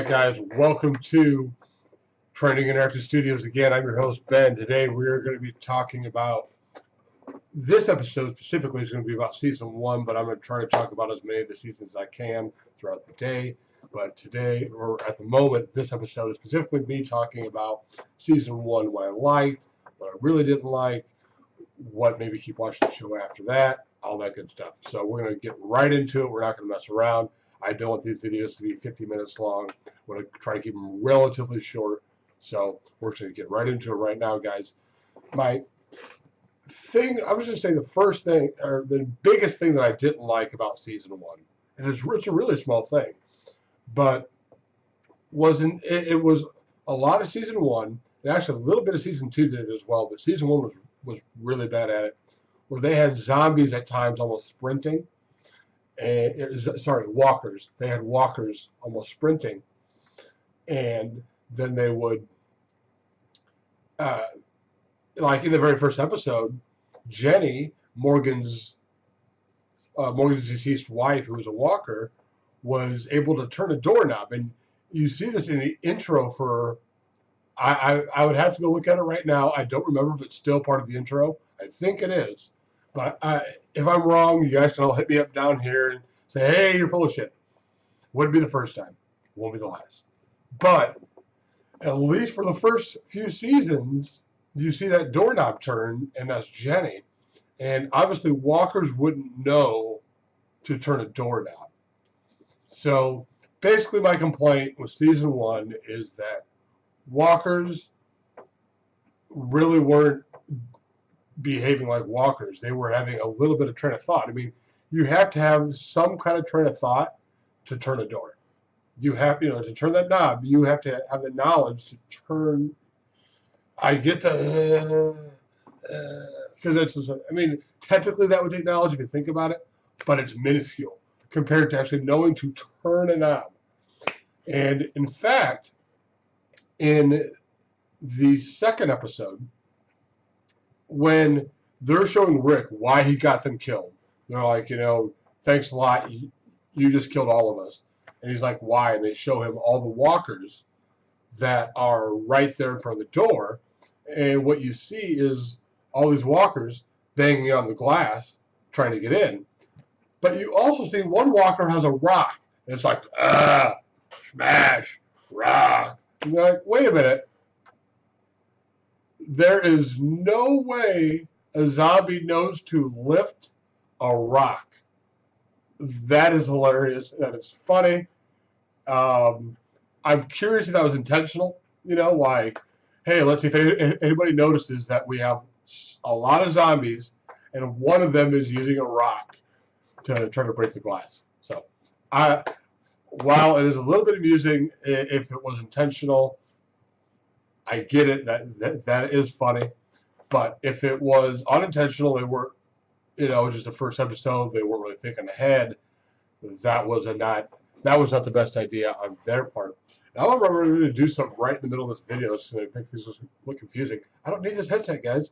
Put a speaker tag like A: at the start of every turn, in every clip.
A: Alright guys, welcome to Trending Interactive Studios again. I'm your host Ben. Today we are going to be talking about, this episode specifically is going to be about Season 1, but I'm going to try to talk about as many of the seasons as I can throughout the day. But today, or at the moment, this episode is specifically me talking about Season 1, what I liked, what I really didn't like, what maybe keep watching the show after that, all that good stuff. So we're going to get right into it. We're not going to mess around. I don't want these videos to be 50 minutes long. I'm going to try to keep them relatively short. So we're just going to get right into it right now, guys. My thing, I was going to say the first thing, or the biggest thing that I didn't like about Season 1, and it's a really small thing, but it was a lot of Season 1, and actually a little bit of Season 2 did it as well, but Season 1 was really bad at it, where they had zombies at times almost sprinting. Walkers. They had walkers almost sprinting, and then they would, like in the very first episode, Jenny, Morgan's deceased wife, who was a walker, was able to turn a doorknob, and you see this in the intro for. I would have to go look at it right now. I don't remember if it's still part of the intro. I think it is. But if I'm wrong, you guys can all hit me up down here and say, hey, you're full of shit. Wouldn't be the first time. Won't be the last. But at least for the first few seasons, you see that doorknob turn, and that's Jenny. And obviously, walkers wouldn't know to turn a doorknob. So basically, my complaint with Season 1 is that walkers really weren't behaving like walkers. They were having a little bit of train of thought. I mean, you have to have some kind of train of thought to turn a door. You have, to turn that knob, you have to have the knowledge to turn. I get the, because it's, I mean, technically that would take knowledge if you think about it, but it's minuscule compared to actually knowing to turn a knob. And in fact, in the second episode, when they're showing Rick why he got them killed, they're like, thanks a lot, you just killed all of us. And he's like, why? And they show him all the walkers that are right there in front of the door. And what you see is all these walkers banging on the glass, trying to get in. But you also see one walker has a rock. And it's like, smash, rock. And you're like, wait a minute. There is no way a zombie knows to lift a rock. That is hilarious. That is funny. I'm curious if that was intentional. Like, hey, let's see if anybody notices that we have a lot of zombies, and one of them is using a rock to try to break the glass. So, while it is a little bit amusing, if it was intentional, I get it. That is funny. But if it was unintentional, they were, just the first episode, they weren't really thinking ahead. That was not the best idea on their part. Now I'm going to do something right in the middle of this video. It's going to make things look confusing. I don't need this headset, guys.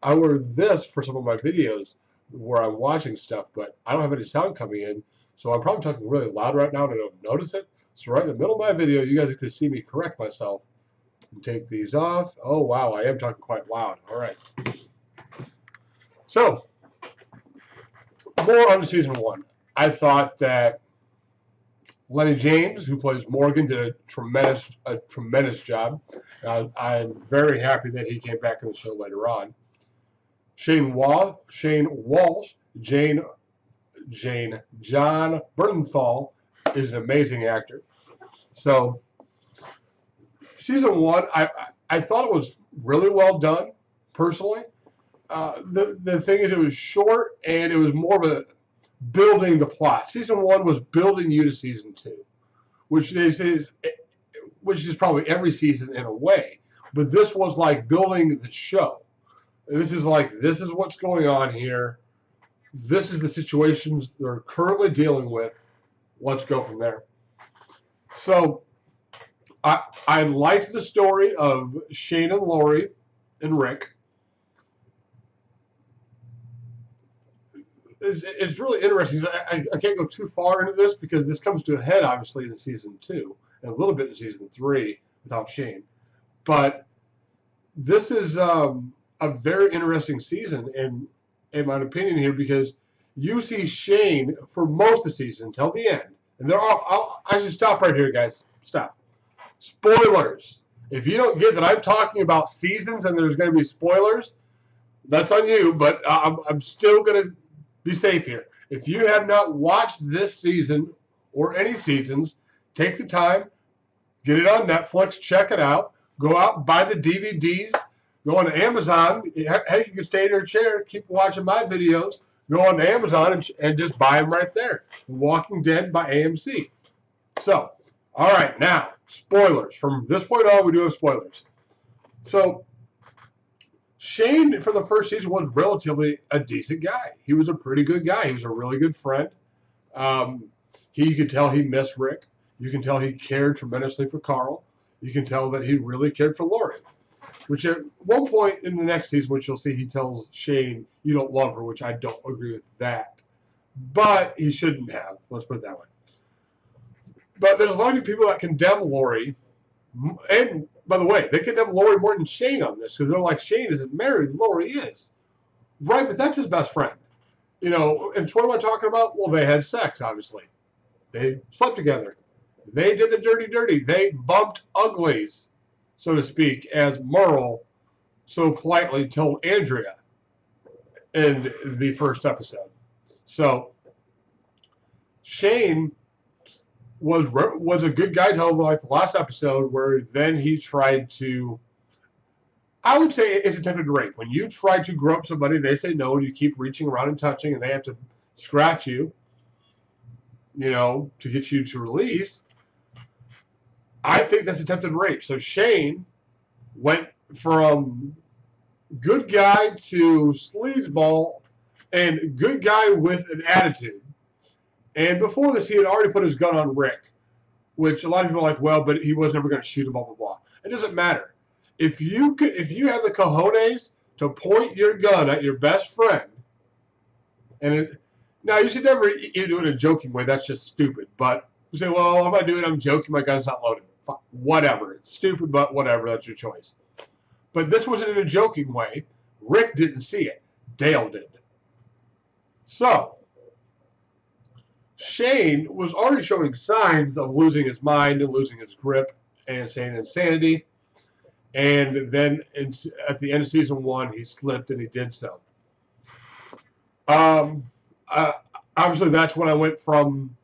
A: I wear this for some of my videos where I'm watching stuff, but I don't have any sound coming in, so I'm probably talking really loud right now and I don't notice it. So right in the middle of my video, you guys get to see me correct myself and take these off. Oh, wow, I am talking quite loud. All right. So, more on Season 1. I thought that Lenny James, who plays Morgan, did a tremendous job. I'm very happy that he came back in the show later on. Shane Walsh, John Bernthal is an amazing actor. So, Season 1, I thought it was really well done, personally. The thing is, it was short, and it was more of a building the plot. Season 1 was building you to Season 2, which is probably every season in a way. But this was like building the show. This is what's going on here. This is the situations they're currently dealing with. Let's go from there. So I liked the story of Shane and Lori and Rick. It's really interesting. I can't go too far into this because this comes to a head, obviously, in Season 2. and a little bit in season 3 without Shane. But this is a very interesting season, in my opinion here, because you see Shane for most of the season until the end. And I should stop right here, guys. Stop. Spoilers. If you don't get that I'm talking about seasons and there's going to be spoilers, that's on you, but I'm still going to be safe here. If you have not watched this season or any seasons, take the time, get it on Netflix, check it out, go out, buy the DVDs, go on Amazon. Hey, you can stay in your chair, keep watching my videos, go on Amazon and just buy them right there. Walking Dead by AMC. So, all right, now, spoilers. From this point on, we do have spoilers. So, Shane, for the first season, was relatively a decent guy. He was a pretty good guy. He was a really good friend. You could tell he missed Rick. You can tell he cared tremendously for Carl. You can tell that he really cared for Lori. Which at one point in the next season, which you'll see, he tells Shane, you don't love her, which I don't agree with that. But he shouldn't have. Let's put it that way. But there's a lot of people that condemn Lori. And, by the way, they condemn Lori more than Shane on this, because they're like, Shane isn't married, Lori is. Right, but that's his best friend. You know, and what am I talking about? Well, they had sex, obviously. They slept together. They did the dirty. They bumped uglies, so to speak, as Merle so politely told Andrea in the first episode. So Shane was a good guy till like the last episode, where then he tried to, I would say it's attempted rape. When you try to grope somebody, they say no, and you keep reaching around and touching, and they have to scratch you, you know, to get you to release. I think that's attempted rape. So Shane went from good guy to sleazeball and good guy with an attitude. And before this, he had already put his gun on Rick, which a lot of people are like, well, but he was never going to shoot him, blah, blah, blah. It doesn't matter. If you have the cojones to point your gun at your best friend, now you should never do it in a joking way. That's just stupid. But you say, well, if I do it, I'm joking. My gun's not loaded. Whatever. It's stupid, but whatever. That's your choice. But this wasn't in a joking way. Rick didn't see it. Dale did. So Shane was already showing signs of losing his mind and losing his grip and saying insanity. And then at the end of season 1, he slipped and he did so. Obviously, that's when I went from.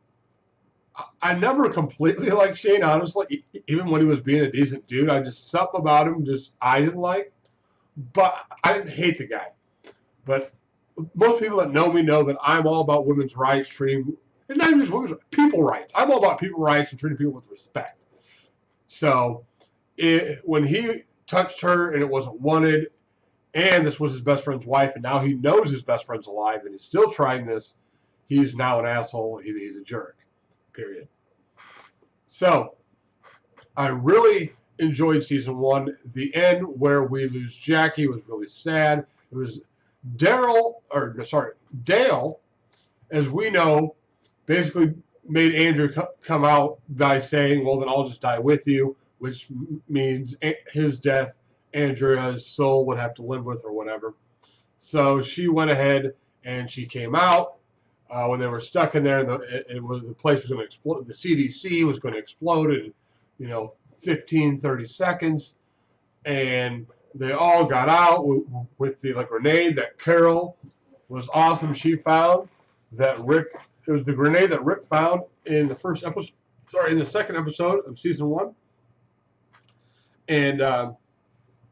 A: I never completely liked Shane, honestly. Even when he was being a decent dude, something about him I didn't like. But I didn't hate the guy. But most people that know me know that I'm all about women's rights, and not even just women's rights, people rights. I'm all about people rights and treating people with respect. So when he touched her and it wasn't wanted, and this was his best friend's wife, and now he knows his best friend's alive and he's still trying this, he's now an asshole. He's a jerk. Period. So I really enjoyed season 1. The end where we lose Jackie was really sad. It was Dale, as we know, basically made Andrew come out by saying, well, then I'll just die with you, which means his death, Andrea's soul would have to live with or whatever. So she went ahead and she came out. When they were stuck in there, and the place was going to explode. The CDC was going to explode in 15, 30 seconds, and they all got out with the grenade that Carol was awesome. She found that Rick. It was the grenade that Rick found in the first episode. Sorry, in the second episode of season 1. And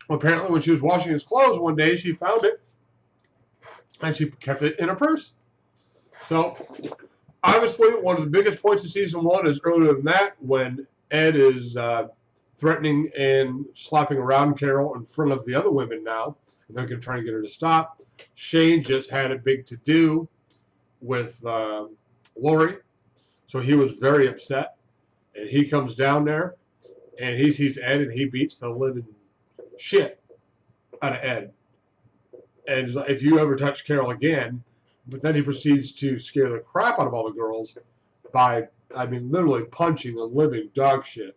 A: apparently, when she was washing his clothes one day, she found it, and she kept it in her purse. So, obviously, one of the biggest points of season 1 is earlier than that, when Ed is threatening and slapping around Carol in front of the other women now. And they're going to try to get her to stop. Shane just had a big to-do with Lori, so he was very upset. And he comes down there, and he sees Ed, and he beats the living shit out of Ed. And he's like, if you ever touch Carol again. But then he proceeds to scare the crap out of all the girls by I mean, literally punching the living dog shit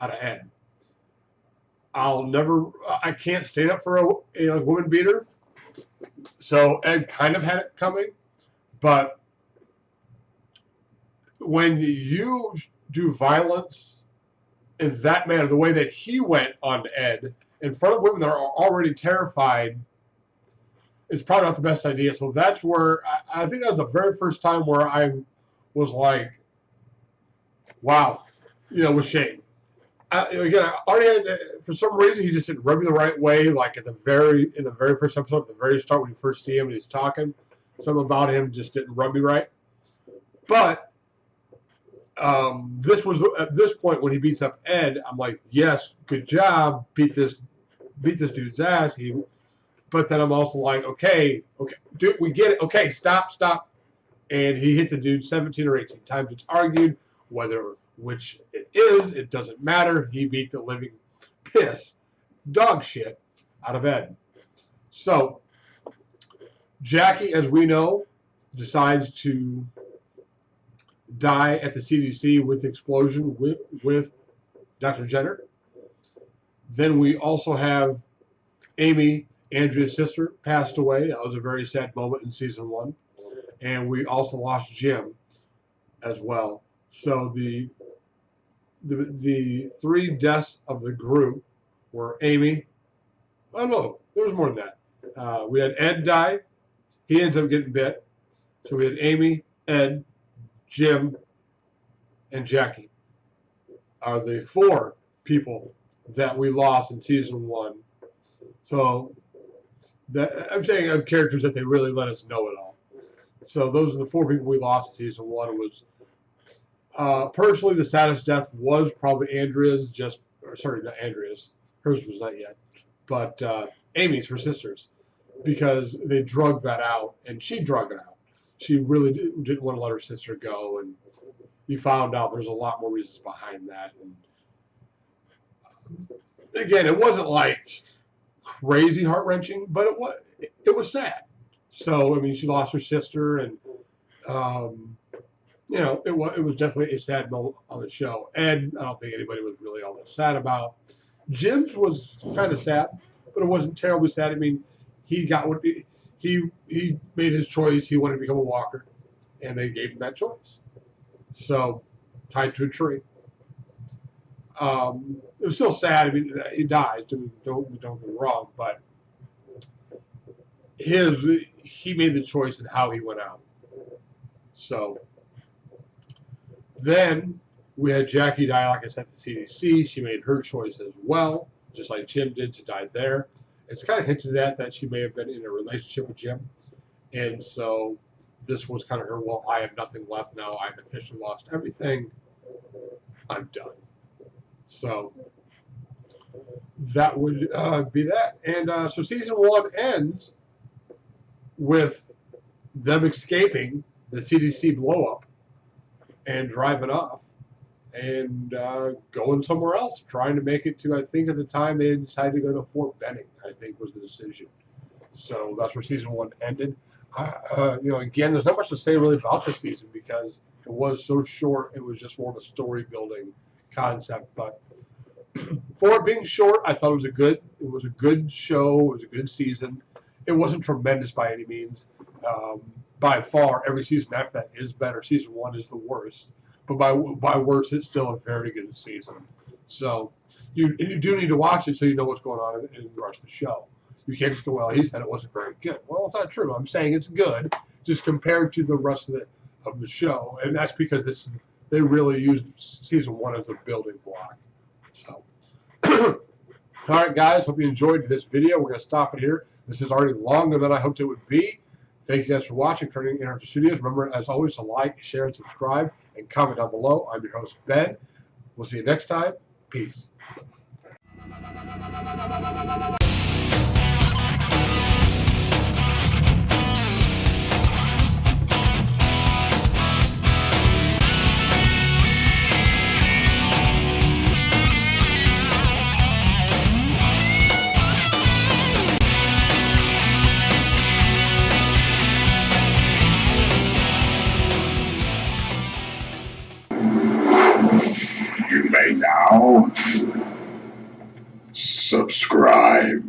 A: out of Ed. I can't stand up for a woman beater. So Ed kind of had it coming, but when you do violence in that manner, the way that he went on Ed in front of women that are already terrified, is probably not the best idea. So that's where I think that was the very first time where I was like, wow, with Shane. Again, I already had, for some reason, he just didn't rub me the right way. Like in the very first episode, at the very start, when you first see him and he's talking, something about him just didn't rub me right. But this was at this point when he beats up Ed. I'm like, yes, good job, beat this dude's ass. But then I'm also like, okay, dude, we get it. Okay, stop. And he hit the dude 17 or 18 times. It's argued which it is. It doesn't matter. He beat the living piss, dog shit out of Ed. So Jackie, as we know, decides to die at the CDC with explosion with Dr. Jenner. Then we also have Amy, Andrea's sister, passed away. That was a very sad moment in season 1. And we also lost Jim as well. So the 3 deaths of the group were Amy. Oh no, there was more than that. We had Ed die. He ends up getting bit. So we had Amy, Ed, Jim, and Jackie are the 4 people that we lost in season 1. So I'm saying of characters that they really let us know it all. So those are the 4 people we lost in season 1. It was personally the saddest death was probably Andrea's. Not Andrea's. Hers was not yet, but Amy's, her sister's, because they drugged that out, and she drugged it out. She really didn't want to let her sister go, and you found out there's a lot more reasons behind that. And again, it wasn't like crazy heart-wrenching, but it was sad. So I mean, she lost her sister, and it was definitely a sad moment on the show. And I don't think anybody was really all that sad about. Jim's was kind of sad, but it wasn't terribly sad. I mean, he got what he made his choice. He wanted to become a walker, and they gave him that choice. So, tied to a tree. It was still sad. I mean, he died. Don't get me wrong, but he made the choice in how he went out. So then we had Jackie die, like I said, at the CDC. She made her choice as well, just like Jim did, to die there. It's kind of hinted at that she may have been in a relationship with Jim. And so this was kind of her, well, I have nothing left now. I've officially lost everything. I'm done. So that would be that. And so season 1 ends with them escaping the CDC blow-up and driving off and going somewhere else, trying to make it to, I think at the time they decided to go to Fort Benning, I think was the decision. So that's where season 1 ended. Again, there's not much to say really about this season because it was so short. It was just more of a story building concept. But for it being short, I thought it was a good show. It was a good season. It wasn't tremendous by any means. By far, every season after that is better. Season 1 is the worst, but by worst, it's still a very good season. So you do need to watch it so you know what's going on in the rest of the show. You can't just go, well, he said it wasn't very good. Well, it's not true. I'm saying it's good, just compared to the rest of the show, and that's because they really used season 1 as a building block. So, all right, guys, hope you enjoyed this video. We're going to stop it here. This is already longer than I hoped it would be. Thank you guys for watching, turning in our studios. Remember, as always, to like, share, and subscribe, and comment down below. I'm your host, Ben. We'll see you next time. Peace.
B: Now, subscribe.